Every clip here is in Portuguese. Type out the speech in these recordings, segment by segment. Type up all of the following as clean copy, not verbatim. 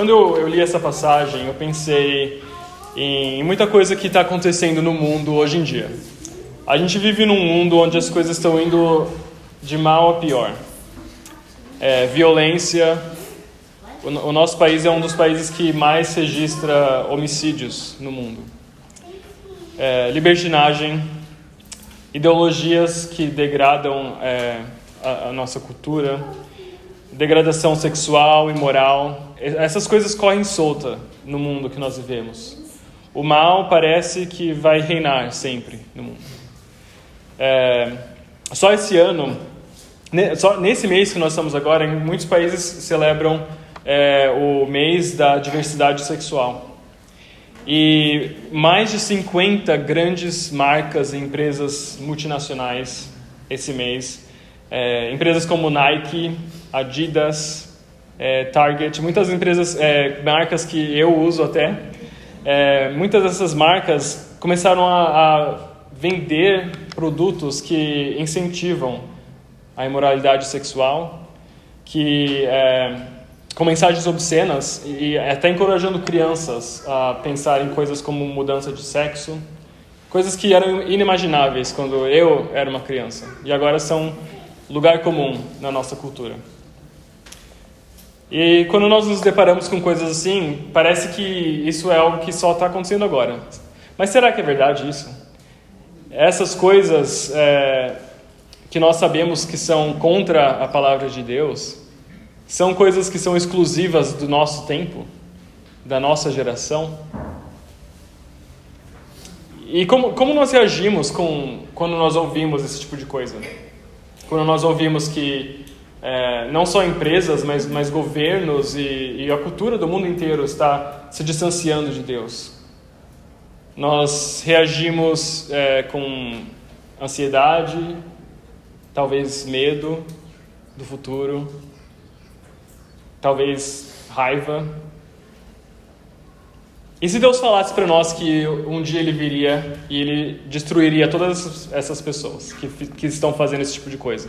quando eu li essa passagem, eu pensei em muita coisa que está acontecendo no mundo hoje em dia. A gente vive num mundo onde as coisas estão indo de mal a pior. Violência. O nosso país é um dos países que mais registra homicídios no mundo. Libertinagem, ideologias que degradam a nossa cultura, degradação sexual e moral. Essas coisas correm solta no mundo que nós vivemos. O mal parece que vai reinar sempre no mundo. Só esse ano, só nesse mês que nós estamos agora, em muitos países celebram o mês da diversidade sexual. E mais de 50 grandes marcas e empresas multinacionais esse mês, empresas como Nike, Adidas, Target, muitas empresas, marcas que eu uso até, muitas dessas marcas começaram a vender produtos que incentivam a imoralidade sexual, com mensagens obscenas e até encorajando crianças a pensar em coisas como mudança de sexo, coisas que eram inimagináveis quando eu era uma criança e agora são lugar comum na nossa cultura. E quando nós nos deparamos com coisas assim, parece que isso é algo que só está acontecendo agora. Mas será que é verdade isso? Essas coisas que nós sabemos que são contra a palavra de Deus, são coisas que são exclusivas do nosso tempo, da nossa geração? E como nós reagimos quando nós ouvimos esse tipo de coisa? Quando nós ouvimos que não só empresas, mas governos e a cultura do mundo inteiro está se distanciando de Deus. Nós reagimos com ansiedade, talvez medo do futuro, talvez raiva. E se Deus falasse para nós que um dia Ele viria e Ele destruiria todas essas pessoas que estão fazendo esse tipo de coisa?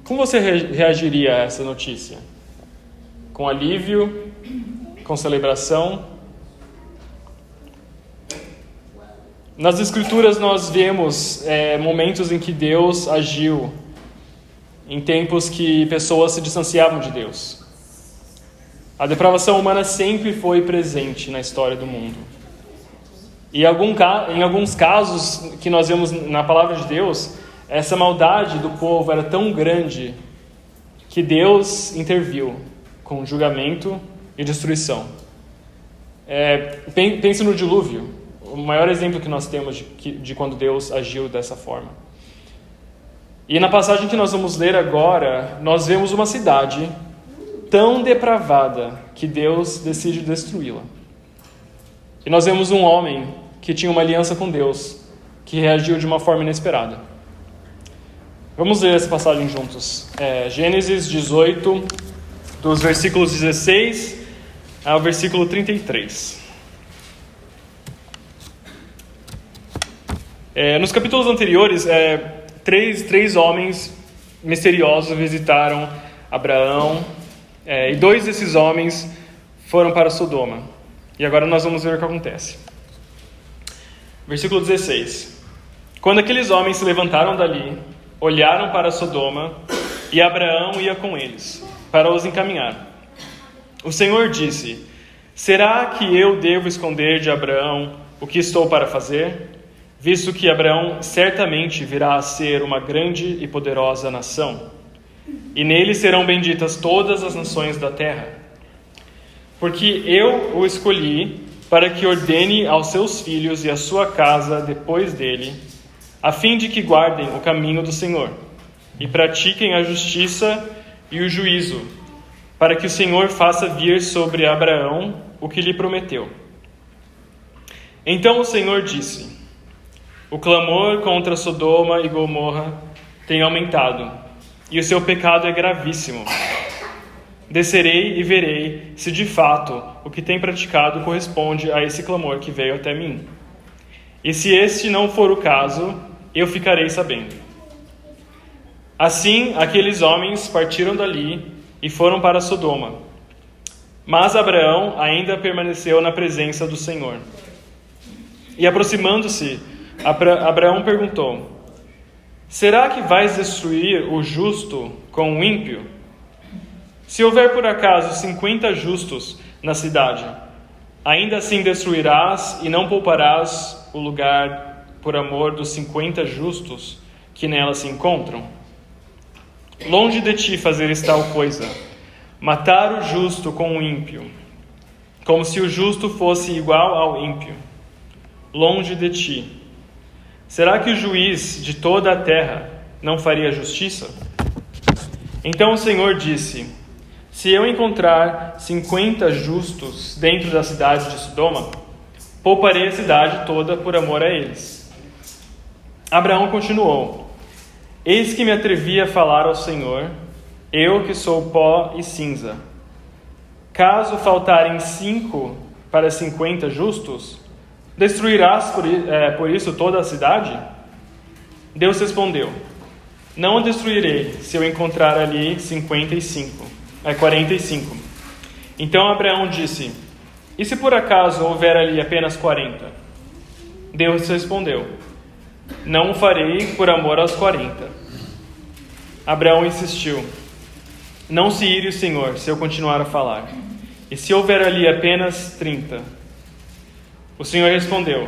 Como você reagiria a essa notícia? Com alívio? Com celebração? Nas Escrituras nós vemos momentos em que Deus agiu em tempos que pessoas se distanciavam de Deus. A depravação humana sempre foi presente na história do mundo. E em alguns casos que nós vemos na palavra de Deus, essa maldade do povo era tão grande que Deus interviu com julgamento e destruição. Pense no dilúvio, o maior exemplo que nós temos de quando Deus agiu dessa forma. E na passagem que nós vamos ler agora, nós vemos uma cidade tão depravada que Deus decide destruí-la. E nós vemos um homem que tinha uma aliança com Deus, que reagiu de uma forma inesperada. Vamos ler essa passagem juntos. Gênesis 18, dos versículos 16 ao versículo 33. Nos capítulos anteriores, três homens misteriosos visitaram Abraão, e 2 desses homens foram para Sodoma. E agora nós vamos ver o que acontece. Versículo 16. Quando aqueles homens se levantaram dali, olharam para Sodoma, e Abraão ia com eles, para os encaminhar. O Senhor disse: será que eu devo esconder de Abraão o que estou para fazer? Visto que Abraão certamente virá a ser uma grande e poderosa nação, e nele serão benditas todas as nações da terra. Porque eu o escolhi para que ordene aos seus filhos e à sua casa depois dele, a fim de que guardem o caminho do Senhor, e pratiquem a justiça e o juízo, para que o Senhor faça vir sobre Abraão o que lhe prometeu. Então o Senhor disse: o clamor contra Sodoma e Gomorra tem aumentado, e o seu pecado é gravíssimo. Descerei e verei se de fato o que tem praticado corresponde a esse clamor que veio até mim. E se este não for o caso, eu ficarei sabendo. Assim, aqueles homens partiram dali e foram para Sodoma. Mas Abraão ainda permaneceu na presença do Senhor. E aproximando-se, Abraão perguntou: será que vais destruir o justo com o ímpio? Se houver por acaso 50 justos na cidade, ainda assim destruirás e não pouparás o lugar por amor dos 50 justos que nela se encontram? Longe de ti fazeres tal coisa, matar o justo com o ímpio, como se o justo fosse igual ao ímpio. Longe de ti. Será que o juiz de toda a terra não faria justiça? Então o Senhor disse: se eu encontrar 50 justos dentro da cidade de Sodoma, pouparei a cidade toda por amor a eles. Abraão continuou: eis que me atrevi a falar ao Senhor, eu que sou pó e cinza. Caso faltarem 5 para 50 justos, destruirás por isso toda a cidade? Deus respondeu: não a destruirei se eu encontrar ali 45. Então Abraão disse: e se por acaso houver ali apenas 40? Deus respondeu: não o farei por amor aos 40. Abraão insistiu: não se ire o Senhor se eu continuar a falar. E se houver ali apenas 30? O Senhor respondeu: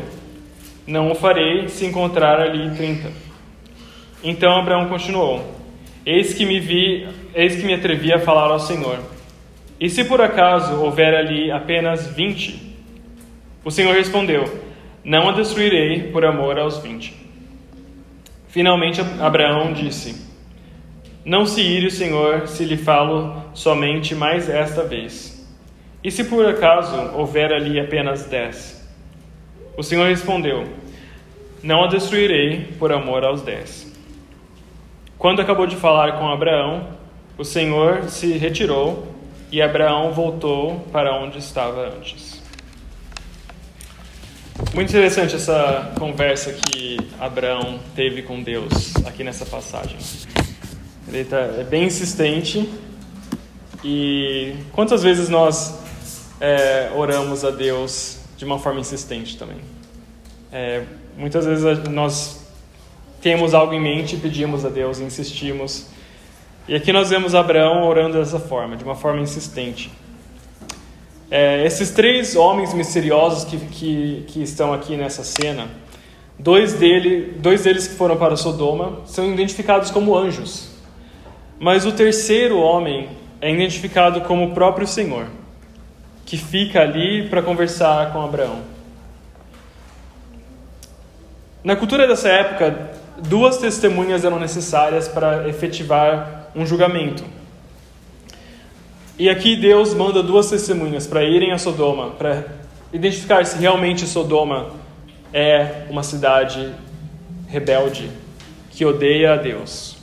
não o farei se encontrar ali 30. Então Abraão continuou: eis que me atrevi a falar ao Senhor. E se por acaso houver ali apenas 20? O Senhor respondeu: não a destruirei por amor aos 20. Finalmente Abraão disse: não se ire o Senhor se lhe falo somente mais esta vez. E se por acaso houver ali apenas 10? O Senhor respondeu: não a destruirei por amor aos 10. Quando acabou de falar com Abraão, o Senhor se retirou e Abraão voltou para onde estava antes. Muito interessante essa conversa que Abraão teve com Deus aqui nessa passagem. Ele é bem insistente. E quantas vezes nós oramos a Deus de uma forma insistente também? Muitas vezes nós temos algo em mente, pedimos a Deus, insistimos. E aqui nós vemos Abraão orando dessa forma, de uma forma insistente. Esses 3 homens misteriosos que estão aqui nessa cena, dois deles que foram para Sodoma são identificados como anjos. Mas o terceiro homem é identificado como o próprio Senhor, que fica ali para conversar com Abraão. Na cultura dessa época, 2 testemunhas eram necessárias para efetivar um julgamento. E aqui Deus manda 2 testemunhas para irem a Sodoma, para identificar se realmente Sodoma é uma cidade rebelde, que odeia a Deus.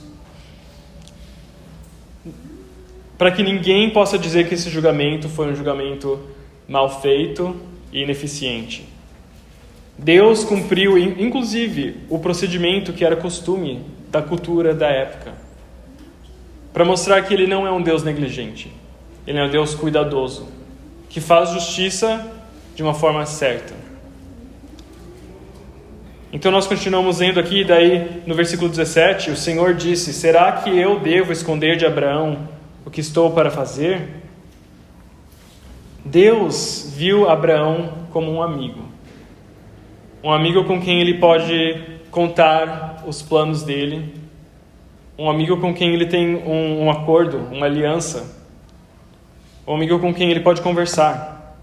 Para que ninguém possa dizer que esse julgamento foi um julgamento mal feito e ineficiente. Deus cumpriu, inclusive, o procedimento que era costume da cultura da época, para mostrar que Ele não é um Deus negligente. Ele é um Deus cuidadoso, que faz justiça de uma forma certa. Então nós continuamos lendo aqui, daí no versículo 17, o Senhor disse: será que eu devo esconder de Abraão o que estou para fazer? Deus viu Abraão como um amigo com quem ele pode contar os planos dele, um amigo com quem ele tem um acordo, uma aliança, um amigo com quem ele pode conversar,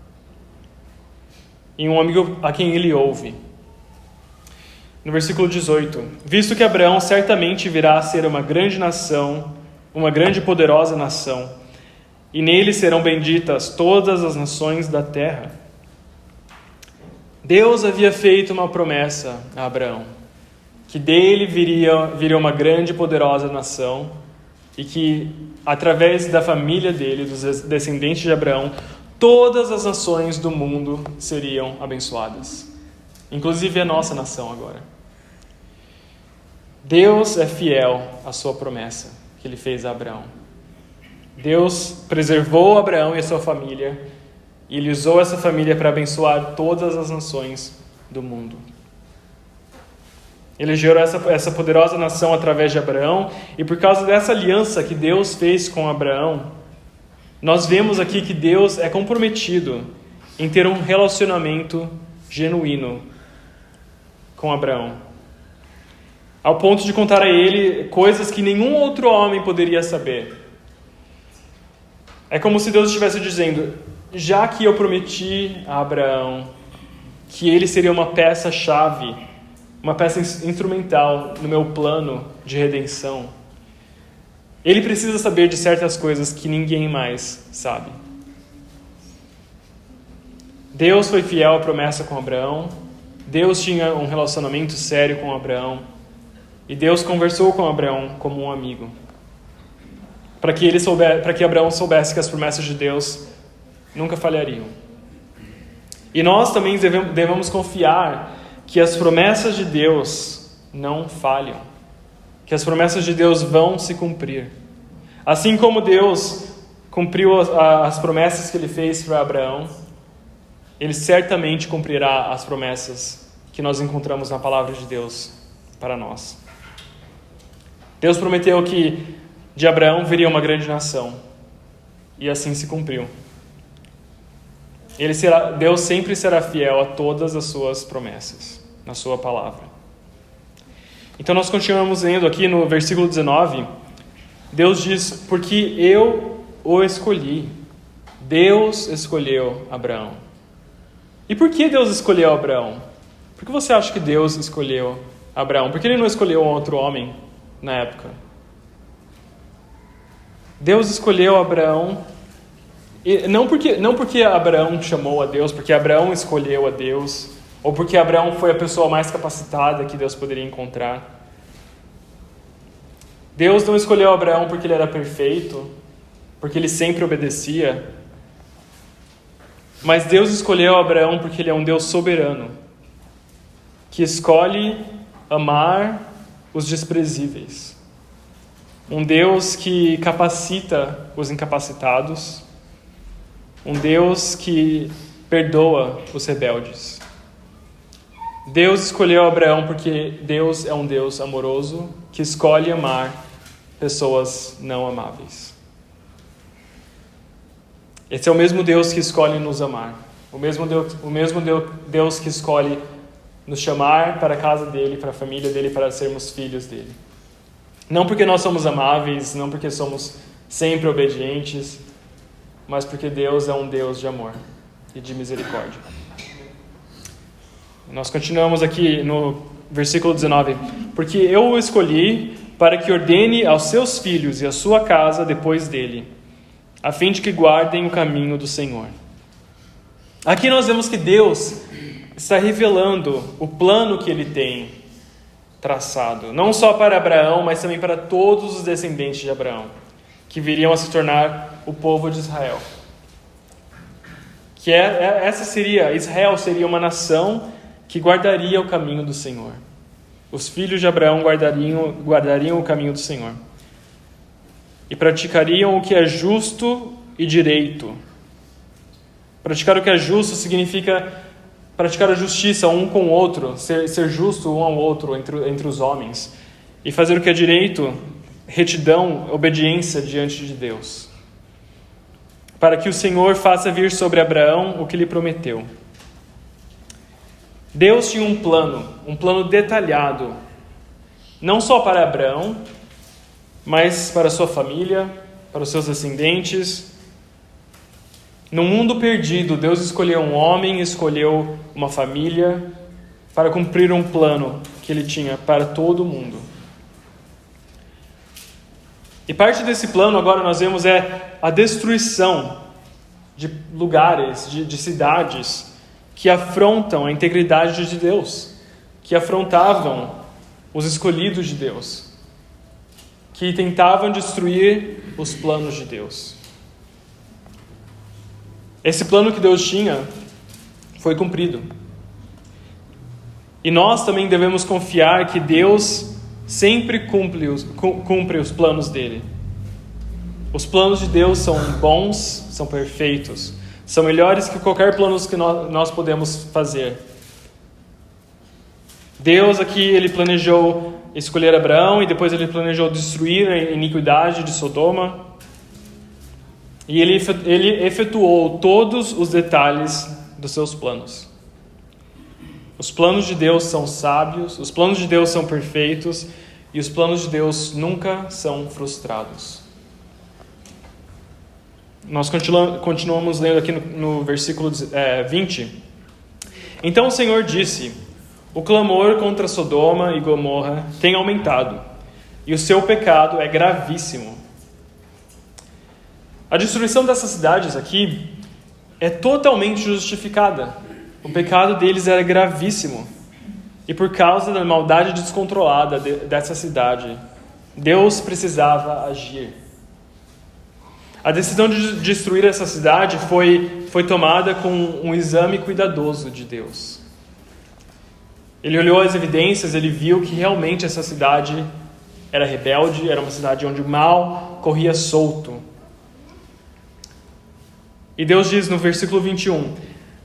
e um amigo a quem ele ouve. No versículo 18, visto que Abraão certamente virá a ser uma grande nação, uma grande e poderosa nação, e nele serão benditas todas as nações da terra. Deus havia feito uma promessa a Abraão, que dele viria uma grande e poderosa nação, e que através da família dele, dos descendentes de Abraão, todas as nações do mundo seriam abençoadas, inclusive a nossa nação agora. Deus é fiel à sua promessa que ele fez a Abraão. Deus preservou Abraão e a sua família, e ele usou essa família para abençoar todas as nações do mundo. Ele gerou essa poderosa nação através de Abraão, e por causa dessa aliança que Deus fez com Abraão, nós vemos aqui que Deus é comprometido em ter um relacionamento genuíno com Abraão, ao ponto de contar a ele coisas que nenhum outro homem poderia saber. É como se Deus estivesse dizendo: já que eu prometi a Abraão que ele seria uma peça-chave, uma peça instrumental no meu plano de redenção, ele precisa saber de certas coisas que ninguém mais sabe. Deus foi fiel à promessa com Abraão, Deus tinha um relacionamento sério com Abraão, e Deus conversou com Abraão como um amigo, para que Abraão soubesse que as promessas de Deus nunca falhariam. E nós também devemos confiar que as promessas de Deus não falham, que as promessas de Deus vão se cumprir. Assim como Deus cumpriu as promessas que ele fez para Abraão, ele certamente cumprirá as promessas que nós encontramos na palavra de Deus para nós. Deus prometeu que de Abraão viria uma grande nação, e assim se cumpriu. Deus sempre será fiel a todas as suas promessas, na sua palavra. Então nós continuamos lendo aqui no versículo 19, Deus diz: porque eu o escolhi. Deus escolheu Abraão. E por que Deus escolheu Abraão? Por que você acha que Deus escolheu Abraão? Por que ele não escolheu um outro homem na época? Deus escolheu Abraão, e não porque Abraão chamou a Deus, porque Abraão escolheu a Deus, ou porque Abraão foi a pessoa mais capacitada que Deus poderia encontrar. Deus não escolheu Abraão porque ele era perfeito, porque ele sempre obedecia, mas Deus escolheu Abraão porque ele é um Deus soberano, que escolhe amar os desprezíveis. Um Deus que capacita os incapacitados. Um Deus que perdoa os rebeldes. Deus escolheu Abraão porque Deus é um Deus amoroso que escolhe amar pessoas não amáveis. Esse é o mesmo Deus que escolhe nos amar. O mesmo Deus que escolhe nos chamar para a casa dele, para a família dele, para sermos filhos dele. Não porque nós somos amáveis, não porque somos sempre obedientes, mas porque Deus é um Deus de amor e de misericórdia. Nós continuamos aqui no versículo 19. Porque eu o escolhi para que ordene aos seus filhos e à sua casa depois dele, a fim de que guardem o caminho do Senhor. Aqui nós vemos que Deus está revelando o plano que ele tem traçado, não só para Abraão, mas também para todos os descendentes de Abraão, que viriam a se tornar o povo de Israel. Israel seria uma nação que guardaria o caminho do Senhor. Os filhos de Abraão guardariam o caminho do Senhor e praticariam o que é justo e direito. Praticar o que é justo significa praticar a justiça um com o outro, ser justo um ao outro entre os homens, e fazer o que é direito, retidão, obediência diante de Deus, para que o Senhor faça vir sobre Abraão o que lhe prometeu. Deus tinha um plano detalhado, não só para Abraão, mas para sua família, para os seus descendentes. No mundo perdido, Deus escolheu um homem, escolheu uma família para cumprir um plano que ele tinha para todo mundo. E parte desse plano agora nós vemos é a destruição de lugares, de cidades que afrontam a integridade de Deus, que afrontavam os escolhidos de Deus, que tentavam destruir os planos de Deus. Esse plano que Deus tinha foi cumprido. E nós também devemos confiar que Deus sempre cumpre os planos dele. Os planos de Deus são bons, são perfeitos, são melhores que qualquer plano que nós podemos fazer. Deus aqui, ele planejou escolher Abraão e depois ele planejou destruir a iniquidade de Sodoma. E ele efetuou todos os detalhes dos seus planos. Os planos de Deus são sábios, os planos de Deus são perfeitos e os planos de Deus nunca são frustrados. Nós continuamos lendo aqui no versículo 20. Então o Senhor disse: o clamor contra Sodoma e Gomorra tem aumentado, e o seu pecado é gravíssimo. A destruição dessas cidades aqui é totalmente justificada. O pecado deles era gravíssimo. E por causa da maldade descontrolada dessa cidade, Deus precisava agir. A decisão de destruir essa cidade foi tomada com um exame cuidadoso de Deus. Ele olhou as evidências, ele viu que realmente essa cidade era rebelde, era uma cidade onde o mal corria solto. E Deus diz no versículo 21,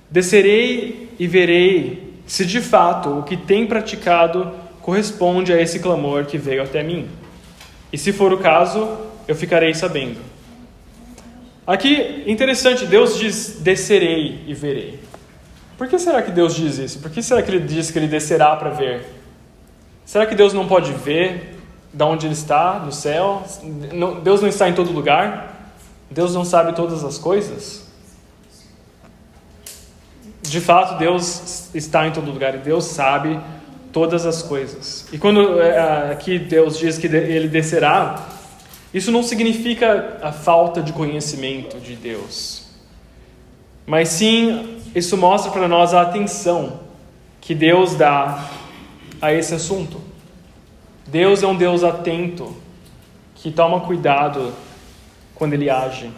descerei e verei se de fato o que tem praticado corresponde a esse clamor que veio até mim. E se for o caso, eu ficarei sabendo. Aqui, interessante, Deus diz, descerei e verei. Por que será que Deus diz isso? Por que será que Ele diz que Ele descerá para ver? Será que Deus não pode ver de onde Ele está, no céu? Deus não está em todo lugar? Deus não sabe todas as coisas? De fato, Deus está em todo lugar e Deus sabe todas as coisas. E quando aqui Deus diz que Ele descerá, isso não significa a falta de conhecimento de Deus, mas sim, isso mostra para nós a atenção que Deus dá a esse assunto. Deus é um Deus atento, que toma cuidado quando Ele age.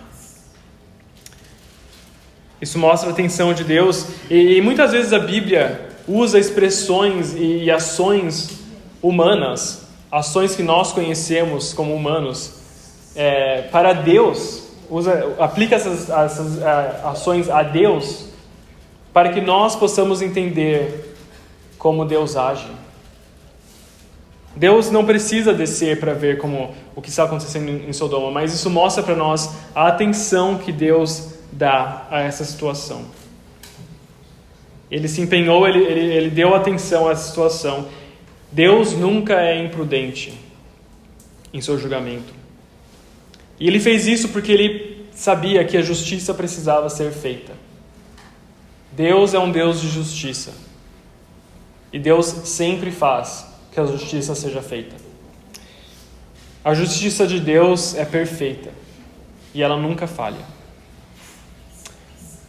Isso mostra a atenção de Deus, e muitas vezes a Bíblia usa expressões e ações humanas, ações que nós conhecemos como humanos, para Deus, aplica essas ações a Deus, para que nós possamos entender como Deus age. Deus não precisa descer para ver o que está acontecendo em Sodoma, mas isso mostra para nós a atenção que Deus dá a essa situação. Ele se empenhou, ele deu atenção a essa situação. Deus nunca é imprudente em seu julgamento. E Ele fez isso porque Ele sabia que a justiça precisava ser feita. Deus é um Deus de justiça. E Deus sempre faz que a justiça seja feita. A justiça de Deus é perfeita. E ela nunca falha.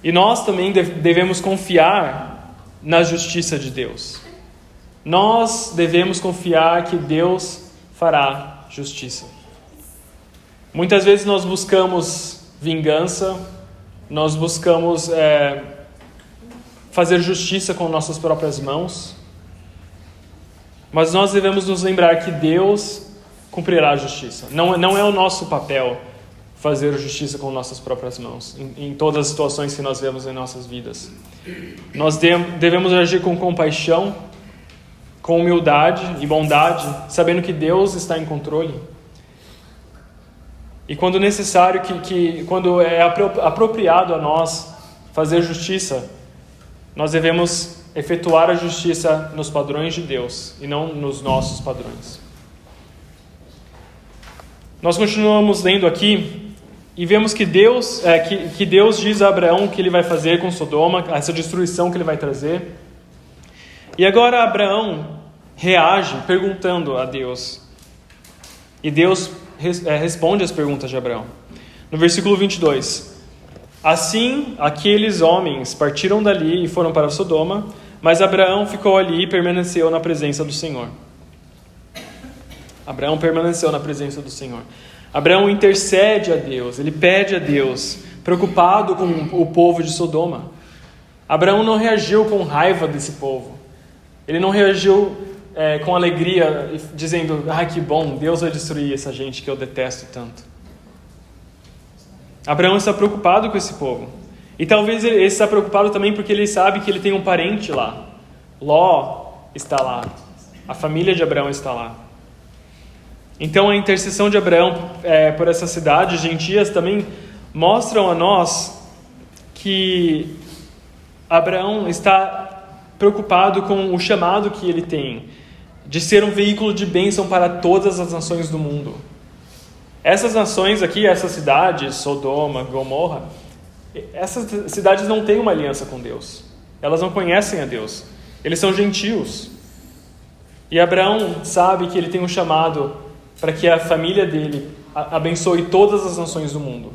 E nós também devemos confiar na justiça de Deus. Nós devemos confiar que Deus fará justiça. Muitas vezes nós buscamos vingança, nós buscamos fazer justiça com nossas próprias mãos, mas nós devemos nos lembrar que Deus cumprirá a justiça. Não é o nosso papel fazer justiça com nossas próprias mãos, em todas as situações que nós vemos em nossas vidas. Nós devemos agir com compaixão, com humildade e bondade, sabendo que Deus está em controle. E quando necessário, quando é apropriado a nós fazer justiça, nós devemos efetuar a justiça nos padrões de Deus e não nos nossos padrões. Nós continuamos lendo aqui e vemos que Deus diz a Abraão o que ele vai fazer com Sodoma, essa destruição que ele vai trazer. E agora Abraão reage perguntando a Deus. E Deus responde as perguntas de Abraão. No versículo 22. Assim, aqueles homens partiram dali e foram para Sodoma, mas Abraão ficou ali e permaneceu na presença do Senhor. Abraão permaneceu na presença do Senhor. Abraão intercede a Deus, ele pede a Deus, preocupado com o povo de Sodoma. Abraão não reagiu com raiva desse povo. Ele não reagiu com alegria, dizendo, que bom, Deus vai destruir essa gente que eu detesto tanto. Abraão está preocupado com esse povo. E talvez ele está preocupado também porque ele sabe que ele tem um parente lá. Ló está lá. A família de Abraão está lá. Então a intercessão de Abraão por essas cidades gentias também mostram a nós que Abraão está preocupado com o chamado que ele tem de ser um veículo de bênção para todas as nações do mundo. Essas nações aqui, essas cidades, Sodoma, Gomorra, essas cidades não têm uma aliança com Deus. Elas não conhecem a Deus. Eles são gentios. E Abraão sabe que ele tem um chamado para que a família dele abençoe todas as nações do mundo.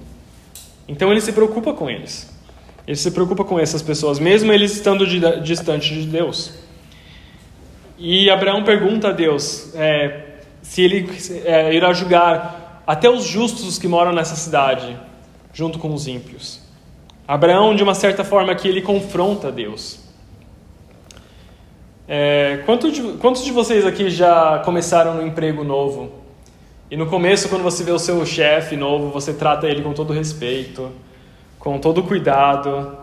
Então ele se preocupa com eles. Ele se preocupa com essas pessoas, mesmo eles estando distante de Deus. E Abraão pergunta a Deus se ele irá julgar até os justos que moram nessa cidade, junto com os ímpios. Abraão, de uma certa forma, que ele confronta Deus. Quantos de vocês aqui já começaram no emprego novo? E no começo, quando você vê o seu chefe novo, você trata ele com todo respeito, com todo cuidado.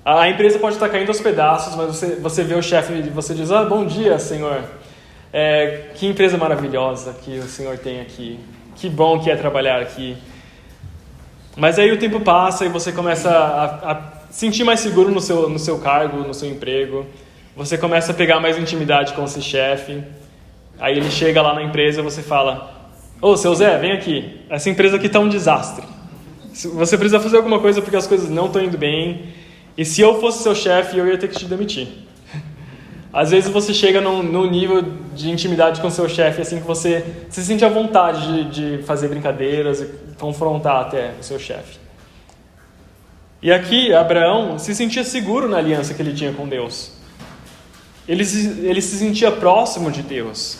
A empresa pode estar caindo aos pedaços, mas você vê o chefe e você diz: bom dia, senhor. Que empresa maravilhosa que o senhor tem aqui. Que bom que é trabalhar aqui. Mas aí o tempo passa e você começa a sentir mais seguro no seu cargo, no seu emprego. Você começa a pegar mais intimidade com esse chefe. Aí ele chega lá na empresa e você fala: seu Zé, vem aqui. Essa empresa aqui está um desastre. Você precisa fazer alguma coisa porque as coisas não estão indo bem. E se eu fosse seu chefe, eu ia ter que te demitir. Às vezes você chega num nível de intimidade com seu chefe assim que você se sente à vontade de fazer brincadeiras e confrontar até o seu chefe. E aqui Abraão se sentia seguro na aliança que ele tinha com Deus. Ele se sentia próximo de Deus.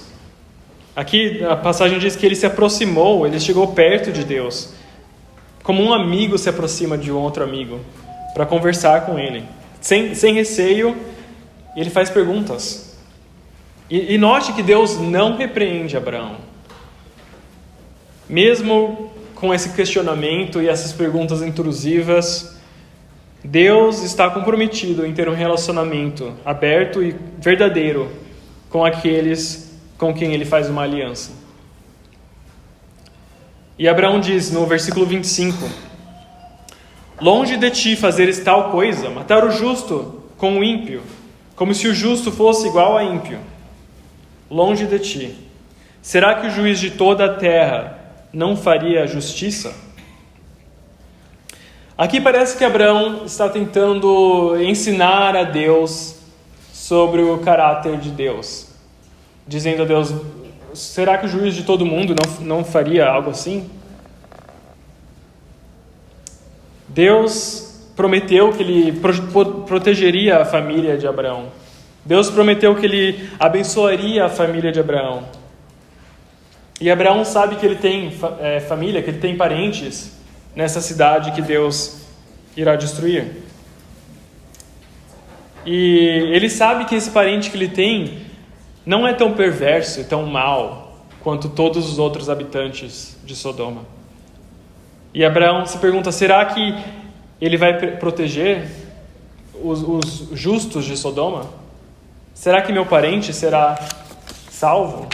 Aqui a passagem diz que ele se aproximou, ele chegou perto de Deus. Como um amigo se aproxima de um outro amigo para conversar com ele. Sem receio, ele faz perguntas. E note que Deus não repreende Abraão. Mesmo com esse questionamento e essas perguntas intrusivas, Deus está comprometido em ter um relacionamento aberto e verdadeiro com aqueles com quem ele faz uma aliança. E Abraão diz no versículo 25: longe de ti fazeres tal coisa, matar o justo com o ímpio, como se o justo fosse igual a ímpio. Longe de ti. Será que o juiz de toda a terra não faria justiça? Aqui parece que Abraão está tentando ensinar a Deus sobre o caráter de Deus. Dizendo a Deus: será que o juiz de todo mundo não faria algo assim? Deus prometeu que ele protegeria a família de Abraão. Deus prometeu que ele abençoaria a família de Abraão. E Abraão sabe que ele tem família, que ele tem parentes nessa cidade que Deus irá destruir. E ele sabe que esse parente que ele tem não é tão perverso e tão mau quanto todos os outros habitantes de Sodoma. E Abraão se pergunta: será que ele vai proteger os justos de Sodoma? Será que meu parente será salvo?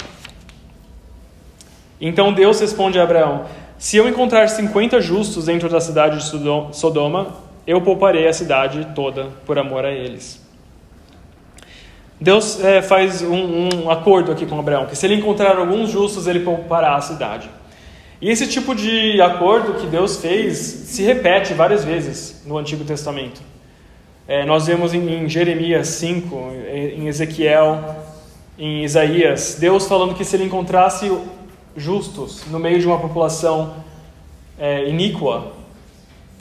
Então Deus responde a Abraão: se eu encontrar 50 justos dentro da cidade de Sodoma, eu pouparei a cidade toda por amor a eles. Deus faz um acordo aqui com Abraão, que se ele encontrar alguns justos, ele poupará a cidade. E esse tipo de acordo que Deus fez se repete várias vezes no Antigo Testamento. Nós vemos em Jeremias 5, em Ezequiel, em Isaías, Deus falando que se ele encontrasse justos no meio de uma população iníqua,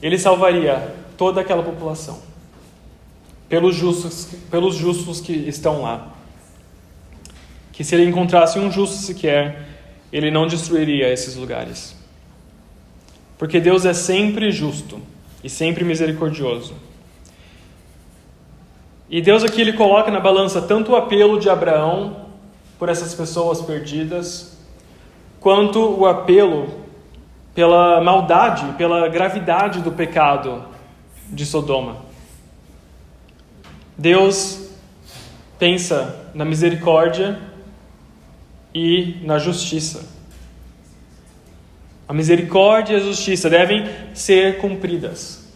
ele salvaria toda aquela população, pelos justos que estão lá. Que se ele encontrasse um justo sequer, ele não destruiria esses lugares. Porque Deus é sempre justo e sempre misericordioso. E Deus aqui ele coloca na balança tanto o apelo de Abraão por essas pessoas perdidas, quanto o apelo pela maldade, pela gravidade do pecado de Sodoma. Deus pensa na misericórdia e na justiça. A misericórdia e a justiça devem ser cumpridas.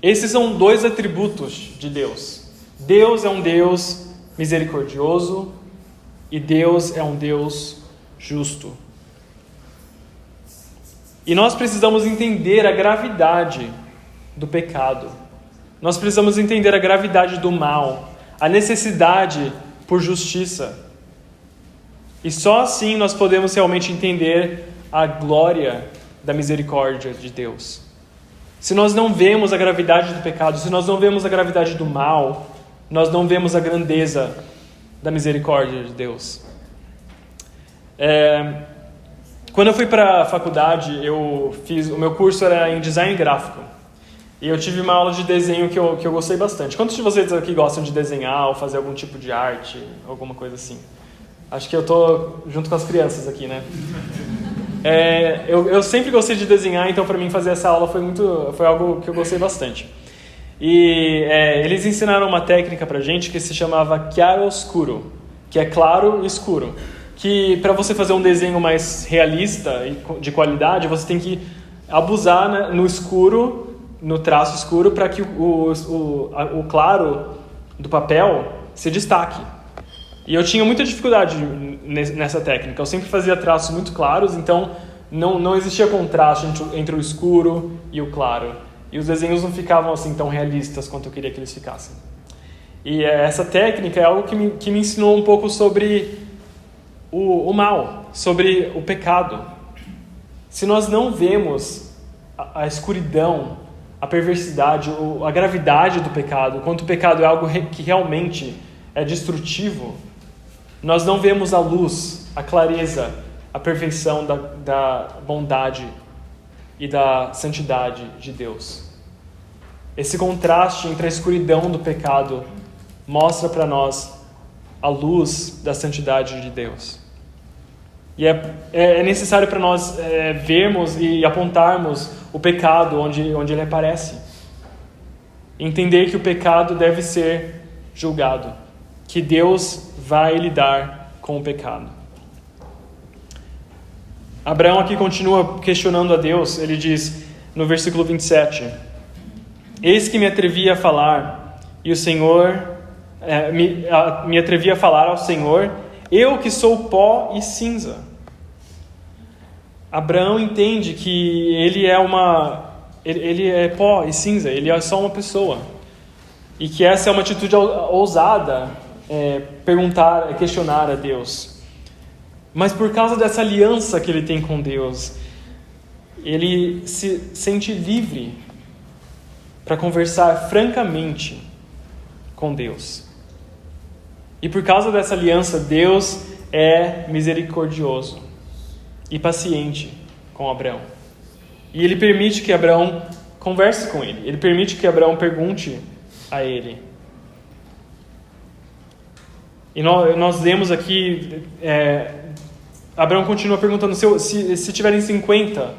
Esses são dois atributos de Deus. Deus é um Deus misericordioso e Deus é um Deus justo. E nós precisamos entender a gravidade do pecado. Nós precisamos entender a gravidade do mal, a necessidade por justiça. E só assim nós podemos realmente entender a glória da misericórdia de Deus. Se nós não vemos a gravidade do pecado, se nós não vemos a gravidade do mal, nós não vemos a grandeza da misericórdia de Deus. Quando eu fui para a faculdade, o meu curso era em design gráfico. E eu tive uma aula de desenho que eu gostei bastante. Quantos de vocês aqui gostam de desenhar ou fazer algum tipo de arte, alguma coisa assim? Acho que eu estou junto com as crianças aqui, né? Eu sempre gostei de desenhar, então para mim fazer essa aula foi algo que eu gostei bastante. E eles ensinaram uma técnica pra gente que se chamava chiaroscuro, que é claro e escuro. Que para você fazer um desenho mais realista e de qualidade, você tem que abusar no escuro, no traço escuro, para que o claro do papel se destaque. E eu tinha muita dificuldade nessa técnica. Eu sempre fazia traços muito claros, então não existia contraste entre o escuro e o claro. E os desenhos não ficavam assim tão realistas quanto eu queria que eles ficassem. E essa técnica é algo que me ensinou um pouco sobre o mal, sobre o pecado. Se nós não vemos a escuridão, a perversidade, a gravidade do pecado, quanto o pecado é algo que realmente é destrutivo, nós não vemos a luz, a clareza, a perfeição da bondade e da santidade de Deus. Esse contraste entre a escuridão do pecado mostra para nós a luz da santidade de Deus. E é necessário para nós vermos e apontarmos o pecado onde ele aparece. Entender que o pecado deve ser julgado, que Deus vai lidar com o pecado. Abraão aqui continua questionando a Deus. Ele diz no versículo 27: Eis que me atrevi a falar, e o Senhor me atrevi a falar ao Senhor, eu que sou pó e cinza. Abraão entende que ele é pó e cinza, ele é só uma pessoa. E que essa é uma atitude ousada, questionar a Deus. Mas por causa dessa aliança que ele tem com Deus, ele se sente livre para conversar francamente com Deus. E por causa dessa aliança, Deus é misericordioso e paciente com Abraão. E ele permite que Abraão converse com ele. Ele permite que Abraão pergunte a ele. E nós vemos aqui, Abraão continua perguntando, se tiverem 50,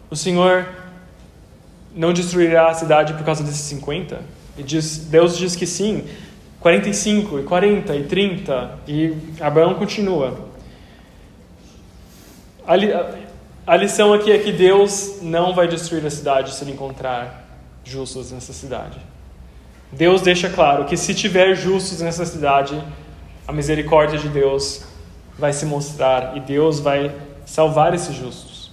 o Senhor não destruirá a cidade por causa desses 50? E Deus diz que sim, 45, e 40, e 30, e Abraão continua. A lição aqui é que Deus não vai destruir a cidade se ele encontrar justos nessa cidade. Deus deixa claro que se tiver justos nessa cidade, a misericórdia de Deus vai se mostrar e Deus vai salvar esses justos.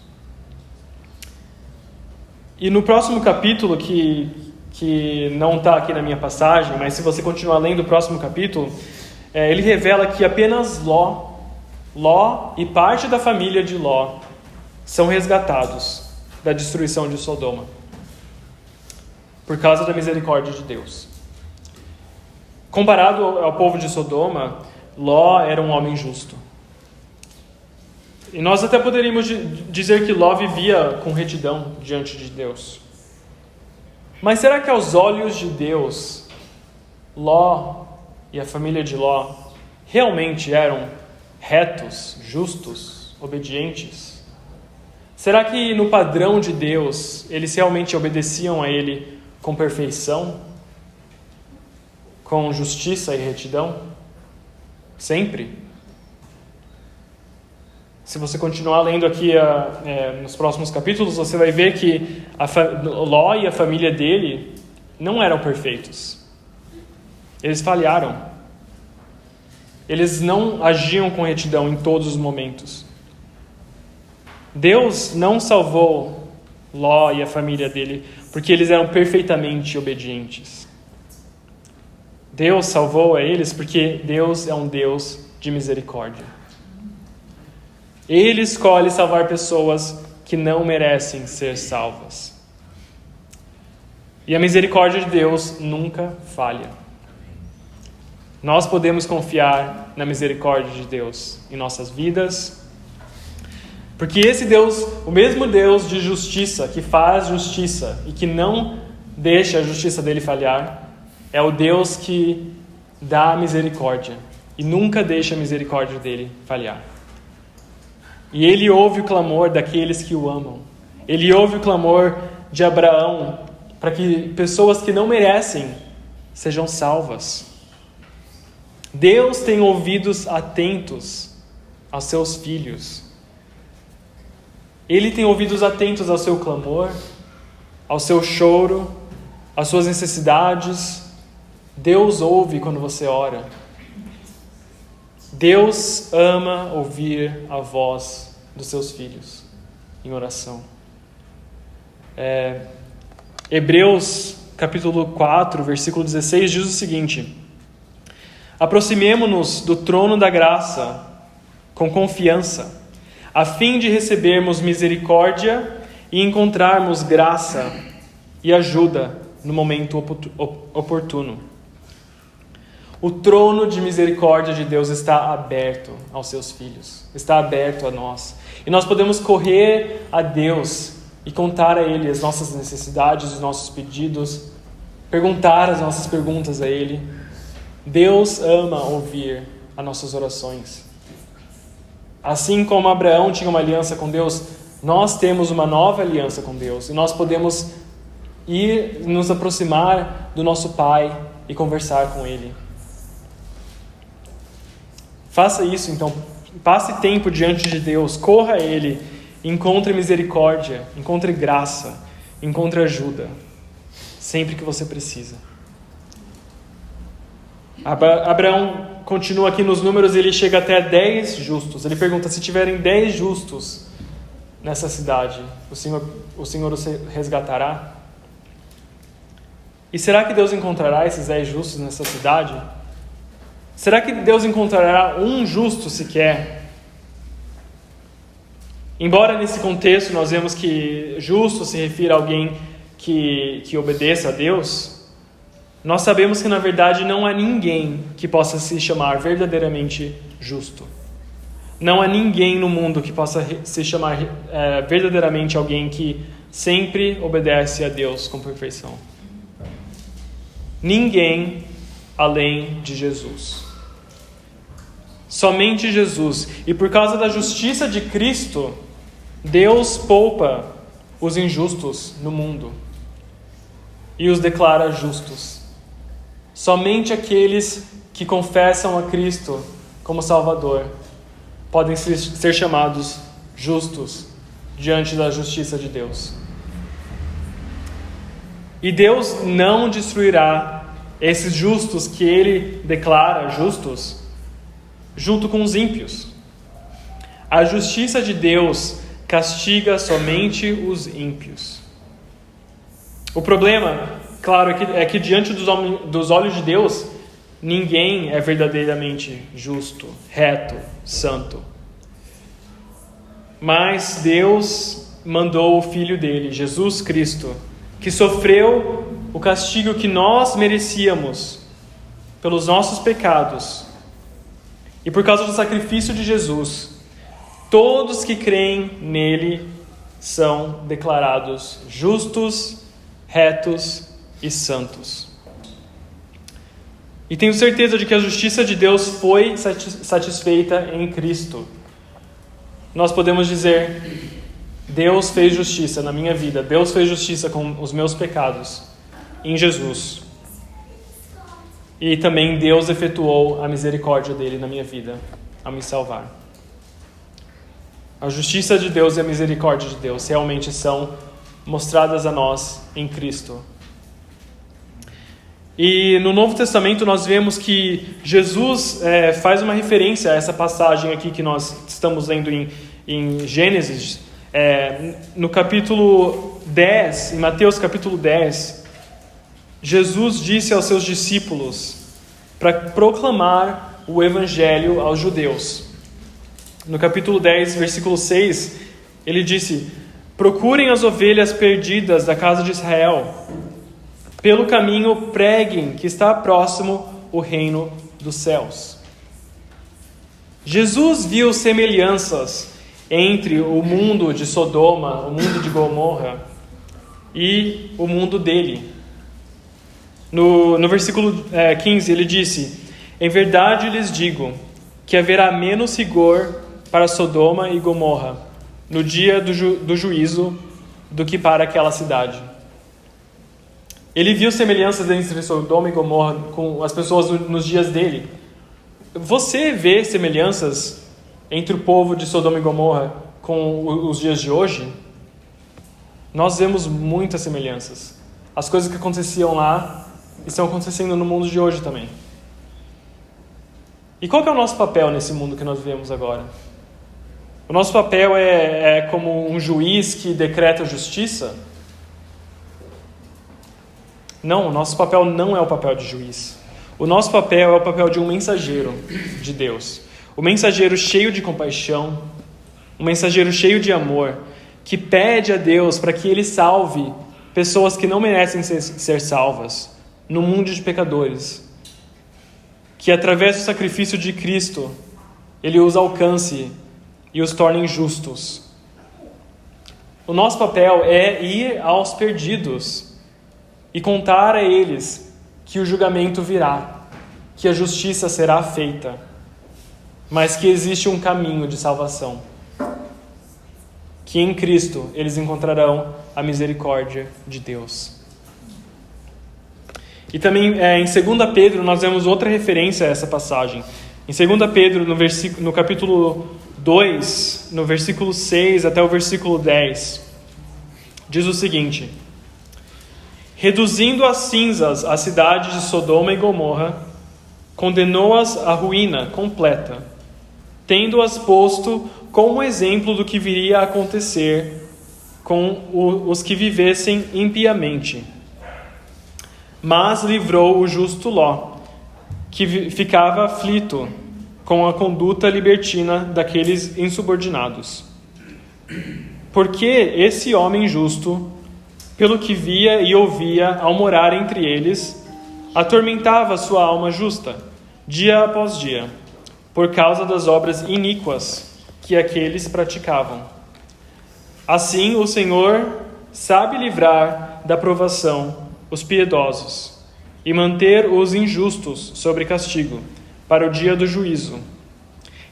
E no próximo capítulo, que não está aqui na minha passagem, mas se você continuar lendo o próximo capítulo, ele revela que apenas Ló e parte da família de Ló são resgatados da destruição de Sodoma, por causa da misericórdia de Deus. Comparado ao povo de Sodoma, Ló era um homem justo. E nós até poderíamos dizer que Ló vivia com retidão diante de Deus. Mas será que aos olhos de Deus, Ló e a família de Ló realmente eram retos, justos, obedientes? Será que no padrão de Deus, eles realmente obedeciam a Ele com perfeição? Com justiça e retidão? Sempre? Se você continuar lendo aqui nos próximos capítulos, você vai ver que Ló e a família dele não eram perfeitos. Eles falharam. Eles não agiam com retidão em todos os momentos. Deus não salvou Ló e a família dele porque eles eram perfeitamente obedientes. Deus salvou a eles porque Deus é um Deus de misericórdia. Ele escolhe salvar pessoas que não merecem ser salvas. E a misericórdia de Deus nunca falha. Nós podemos confiar na misericórdia de Deus em nossas vidas, porque esse Deus, o mesmo Deus de justiça, que faz justiça e que não deixa a justiça dele falhar, é o Deus que dá misericórdia e nunca deixa a misericórdia dele falhar. E ele ouve o clamor daqueles que o amam. Ele ouve o clamor de Abraão para que pessoas que não merecem sejam salvas. Deus tem ouvidos atentos aos seus filhos. Ele tem ouvidos atentos ao seu clamor, ao seu choro, às suas necessidades. Deus ouve quando você ora. Deus ama ouvir a voz dos seus filhos em oração. Hebreus capítulo 4, versículo 16 diz o seguinte: aproximemo-nos do trono da graça com confiança, a fim de recebermos misericórdia e encontrarmos graça e ajuda no momento oportuno. O trono de misericórdia de Deus está aberto aos seus filhos, está aberto a nós. E nós podemos correr a Deus e contar a Ele as nossas necessidades, os nossos pedidos, perguntar as nossas perguntas a Ele. Deus ama ouvir as nossas orações. Assim como Abraão tinha uma aliança com Deus, nós temos uma nova aliança com Deus. E nós podemos ir nos aproximar do nosso Pai e conversar com Ele. Faça isso, então. Passe tempo diante de Deus. Corra a Ele. Encontre misericórdia. Encontre graça. Encontre ajuda. Sempre que você precisa. Abraão continua aqui nos números e ele chega até 10 justos. Ele pergunta: se tiverem 10 justos nessa cidade, o Senhor os resgatará? E será que Deus encontrará esses 10 justos nessa cidade? Será que Deus encontrará um justo sequer? Embora nesse contexto nós vemos que justo se refere a alguém que obedeça a Deus, nós sabemos que na verdade não há ninguém que possa se chamar verdadeiramente justo. Não há ninguém no mundo que possa se chamar verdadeiramente alguém que sempre obedece a Deus com perfeição. Ninguém além de Jesus. Somente Jesus. E por causa da justiça de Cristo, Deus poupa os injustos no mundo e os declara justos. Somente aqueles que confessam a Cristo como Salvador podem ser chamados justos diante da justiça de Deus. E Deus não destruirá esses justos que Ele declara justos junto com os ímpios. A justiça de Deus castiga somente os ímpios. O problema, claro, é que diante dos olhos de Deus, ninguém é verdadeiramente justo, reto, santo. Mas Deus mandou o Filho dele, Jesus Cristo, que sofreu o castigo que nós merecíamos pelos nossos pecados. E por causa do sacrifício de Jesus, todos que creem nele são declarados justos, retos e santos. E tenho certeza de que a justiça de Deus foi satisfeita em Cristo. Nós podemos dizer: Deus fez justiça na minha vida. Deus fez justiça com os meus pecados em Jesus. E também Deus efetuou a misericórdia dele na minha vida, a me salvar. A justiça de Deus e a misericórdia de Deus realmente são mostradas a nós em Cristo. E no Novo Testamento nós vemos que Jesus faz uma referência a essa passagem aqui que nós estamos lendo em Gênesis. No capítulo 10, em Mateus capítulo 10, Jesus disse aos seus discípulos para proclamar o evangelho aos judeus. No capítulo 10, versículo 6, ele disse: procurem as ovelhas perdidas da casa de Israel. Pelo caminho preguem que está próximo o reino dos céus. Jesus viu semelhanças entre o mundo de Sodoma, o mundo de Gomorra e o mundo dele. No versículo 15 ele disse: em verdade lhes digo que haverá menos rigor para Sodoma e Gomorra no dia do juízo do que para aquela cidade. Ele viu semelhanças entre Sodoma e Gomorra com as pessoas nos dias dele. Você vê semelhanças entre o povo de Sodoma e Gomorra com os dias de hoje? Nós vemos muitas semelhanças. As coisas que aconteciam lá estão acontecendo no mundo de hoje também. E qual que é o nosso papel nesse mundo que nós vivemos agora? O nosso papel é como um juiz que decreta justiça? Não, o nosso papel não é o papel de juiz. O nosso papel é o papel de um mensageiro de Deus. O mensageiro cheio de compaixão, um mensageiro cheio de amor, que pede a Deus para que Ele salve pessoas que não merecem ser salvas no mundo de pecadores. Que através do sacrifício de Cristo, Ele os alcance e os torne justos. O nosso papel é ir aos perdidos e contar a eles que o julgamento virá, que a justiça será feita, mas que existe um caminho de salvação, que em Cristo eles encontrarão a misericórdia de Deus. E também em 2 Pedro nós vemos outra referência a essa passagem. Em 2 Pedro, no capítulo 2, no versículo 6 até o versículo 10, diz o seguinte: reduzindo a cinzas a cidade de Sodoma e Gomorra, condenou-as à ruína completa, tendo-as posto como exemplo do que viria a acontecer com os que vivessem impiamente. Mas livrou o justo Ló, que ficava aflito com a conduta libertina daqueles insubordinados. Porque esse homem justo, pelo que via e ouvia ao morar entre eles, atormentava sua alma justa, dia após dia, por causa das obras iníquas que aqueles praticavam. Assim o Senhor sabe livrar da provação os piedosos e manter os injustos sob castigo para o dia do juízo,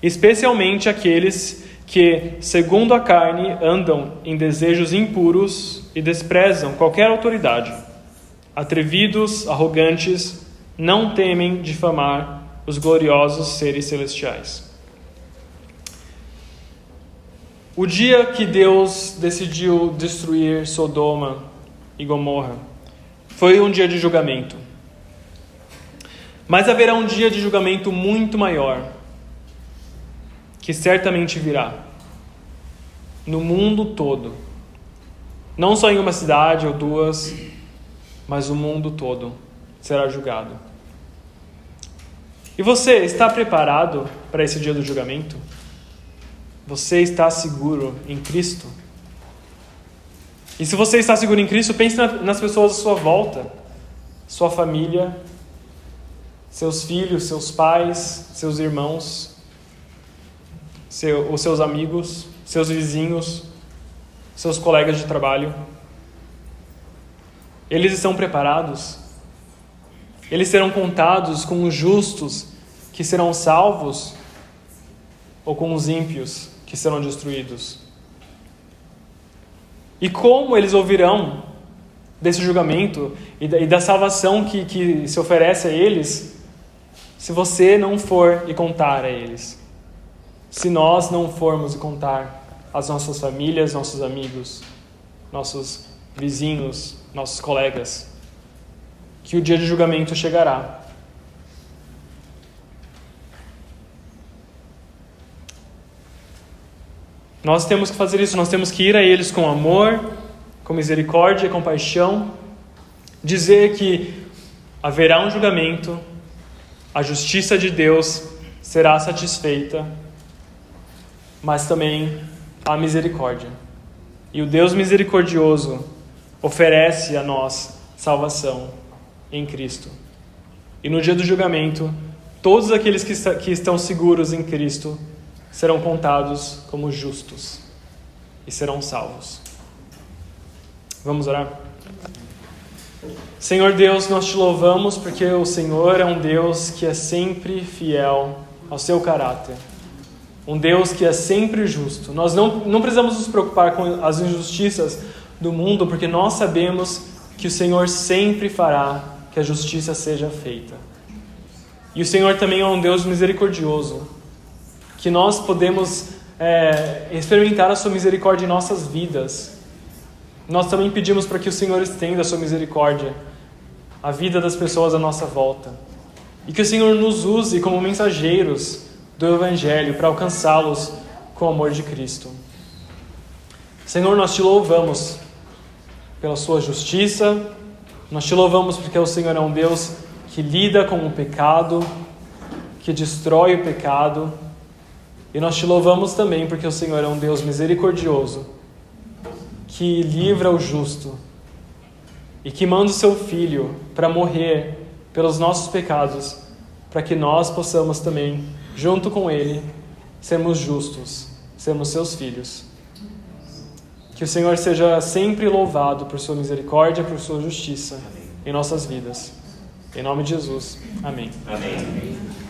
especialmente aqueles que, segundo a carne, andam em desejos impuros e desprezam qualquer autoridade. Atrevidos, arrogantes, não temem difamar os gloriosos seres celestiais. O dia que Deus decidiu destruir Sodoma e Gomorra foi um dia de julgamento. Mas haverá um dia de julgamento muito maior, que certamente virá, no mundo todo. Não só em uma cidade ou duas, mas o mundo todo será julgado. E você está preparado para esse dia do julgamento? Você está seguro em Cristo? E se você está seguro em Cristo, pense nas pessoas à sua volta. Sua família, seus filhos, seus pais, seus irmãos, os seus amigos, seus vizinhos, seus colegas de trabalho. Eles estão preparados? Eles serão contados com os justos que serão salvos ou com os ímpios que serão destruídos? E como eles ouvirão desse julgamento e da salvação que se oferece a eles, se você não for e contar a eles? Se nós não formos e contar às nossas famílias, nossos amigos, nossos vizinhos, nossos colegas, que o dia de julgamento chegará. Nós temos que fazer isso, nós temos que ir a eles com amor, com misericórdia e compaixão, dizer que haverá um julgamento, a justiça de Deus será satisfeita, mas também a misericórdia. E o Deus misericordioso oferece a nós salvação em Cristo. E no dia do julgamento, todos aqueles que estão seguros em Cristo serão contados como justos e serão salvos. Vamos orar? Senhor Deus, nós te louvamos porque o Senhor é um Deus que é sempre fiel ao seu caráter. Um Deus que é sempre justo. Nós não precisamos nos preocupar com as injustiças do mundo, porque nós sabemos que o Senhor sempre fará que a justiça seja feita. E o Senhor também é um Deus misericordioso, que nós podemos experimentar a sua misericórdia em nossas vidas. Nós também pedimos para que o Senhor estenda a sua misericórdia à vida das pessoas à nossa volta. E que o Senhor nos use como mensageiros do Evangelho para alcançá-los com o amor de Cristo. Senhor, nós te louvamos pela sua justiça, nós te louvamos porque o Senhor é um Deus que lida com o pecado, que destrói o pecado, e nós te louvamos também porque o Senhor é um Deus misericordioso, que livra o justo e que manda o seu Filho para morrer pelos nossos pecados, para que nós possamos também, junto com Ele, sermos justos, sermos seus filhos. Que o Senhor seja sempre louvado por sua misericórdia, por sua justiça em nossas vidas. Em nome de Jesus. Amém. Amém.